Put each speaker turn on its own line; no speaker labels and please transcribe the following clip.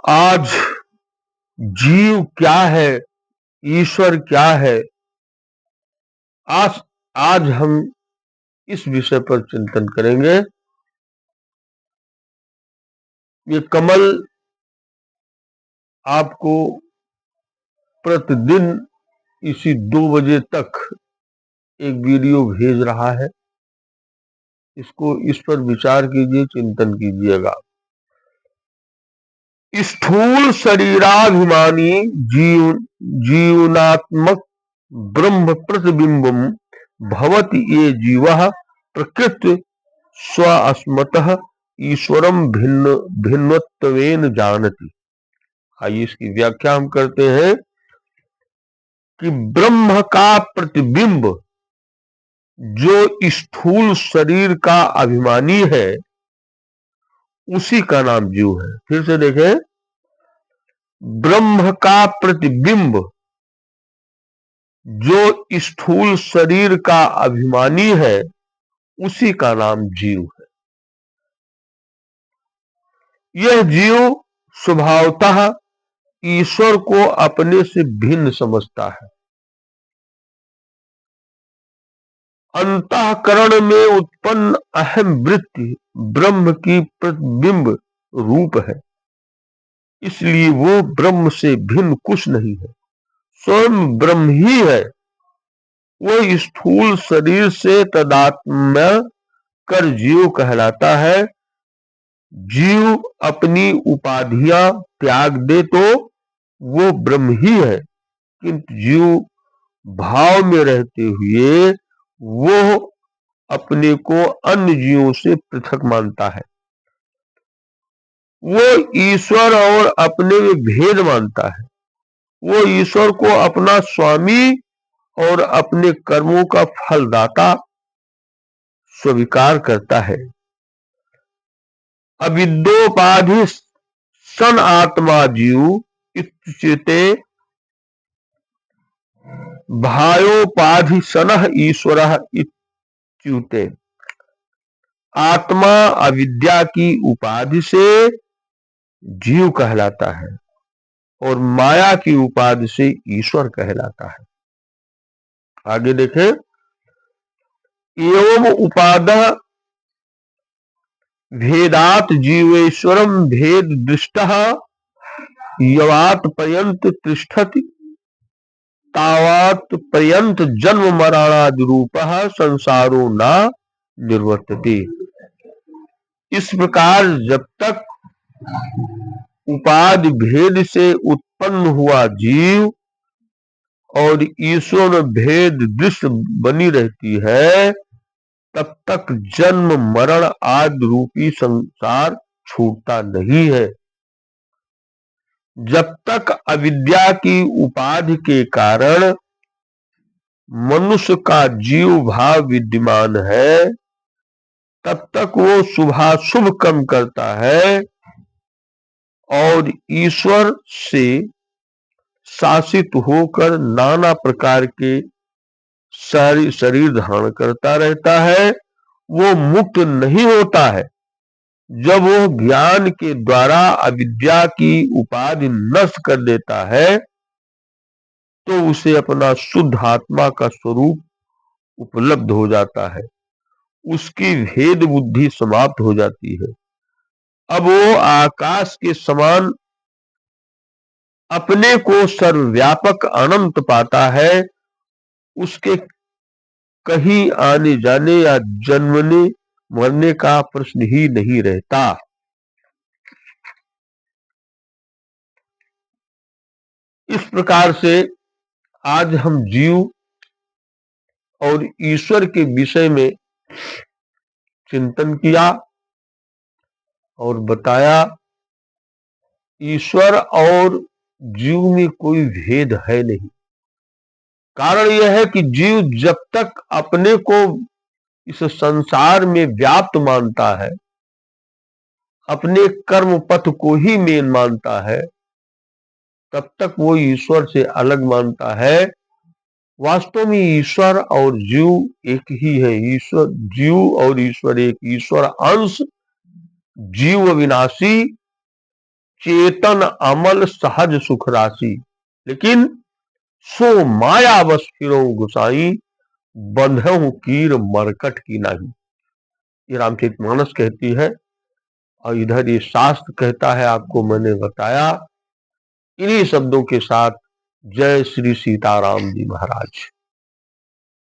आज जीव क्या है, ईश्वर क्या है, आज आज हम इस विषय पर चिंतन करेंगे। ये कमल आपको प्रतिदिन इसी 2 बजे तक एक वीडियो भेज रहा है। इस पर विचार कीजिए, चिंतन कीजिएगा। स्थूल शरीराभिमानी जीवनात्मक ब्रह्म प्रतिबिंबम भवति ये जीवः प्रकृति स्वास्मतः ईश्वरम भिन्न भिन्नत्वेन जानति। आइए इसकी व्याख्या हम करते हैं कि ब्रह्म का प्रतिबिंब जो स्थूल शरीर का अभिमानी है, उसी का नाम जीव है। फिर से देखें, ब्रह्म का प्रतिबिंब जो स्थूल शरीर का अभिमानी है, उसी का नाम जीव है। यह जीव स्वभावतः ईश्वर को अपने से भिन्न समझता है। अंतःकरण में उत्पन्न अहम वृत्ति ब्रह्म की प्रतिबिंब रूप है, इसलिए वो ब्रह्म से भिन्न कुछ नहीं है, स्वयं ब्रह्म ही है। वो स्थूल शरीर से तादात्म्य कर जीव कहलाता है। जीव अपनी उपाधियां त्याग दे तो वो ब्रह्म ही है, किंतु जीव भाव में रहते हुए वो अपने को अन्य जीवों से पृथक मानता है। वो ईश्वर और अपने में भेद मानता है। वो ईश्वर को अपना स्वामी और अपने कर्मों का फलदाता स्वीकार करता है। अविद्योपाधि सन आत्मा जीव इत्युच्यते भायोपाधि सनः ईश्वरः इत्युच्यते। आत्मा अविद्या की उपाधि से जीव कहलाता है और माया की उपाधि से ईश्वर कहलाता है। आगे देखें, एवं उपादः भेदात जीवेश्वरम भेद दृष्टः यवात पर्यंत तिष्ठति तावात पर्यंत जन्म मरणादि रूपः संसारो न निर्वर्तते। इस प्रकार जब तक उपाधि भेद से उत्पन्न हुआ जीव और ईश्वर में भेद दृश्य बनी रहती है, तब तक जन्म मरण आदि रूपी संसार छूटता नहीं है। जब तक अविद्या की उपाधि के कारण मनुष्य का जीव भाव विद्यमान है, तब तक वो शुभाशुभ कर्म करता है और ईश्वर से शासित होकर नाना प्रकार के शरीर धारण करता रहता है। वो मुक्त नहीं होता है। जब वो ज्ञान के द्वारा अविद्या की उपाधि नष्ट कर देता है, तो उसे अपना शुद्ध आत्मा का स्वरूप उपलब्ध हो जाता है। उसकी भेद बुद्धि समाप्त हो जाती है। अब वो आकाश के समान अपने को सर्वव्यापक अनंत पाता है। उसके कहीं आने जाने या जन्मने मरने का प्रश्न ही नहीं रहता। इस प्रकार से आज हम जीव और ईश्वर के विषय में चिंतन किया और बताया, ईश्वर और जीव में कोई भेद है नहीं। कारण यह है कि जीव जब तक अपने को इस संसार में व्याप्त मानता है, अपने कर्म पथ को ही मेन मानता है, तब तक वो ईश्वर से अलग मानता है। वास्तव में ईश्वर और जीव एक ही है। ईश्वर जीव और ईश्वर एक। ईश्वर अंश, जीव अविनाशी, चेतन अमल सहज सुख राशि, लेकिन सो माया बस फिरो गुसाई, बंधहु कीर मरकट की नाही। ये रामचरितमानस कहती है और इधर ये शास्त्र कहता है, आपको मैंने बताया। इन्हीं शब्दों के साथ जय श्री सीताराम जी महाराज।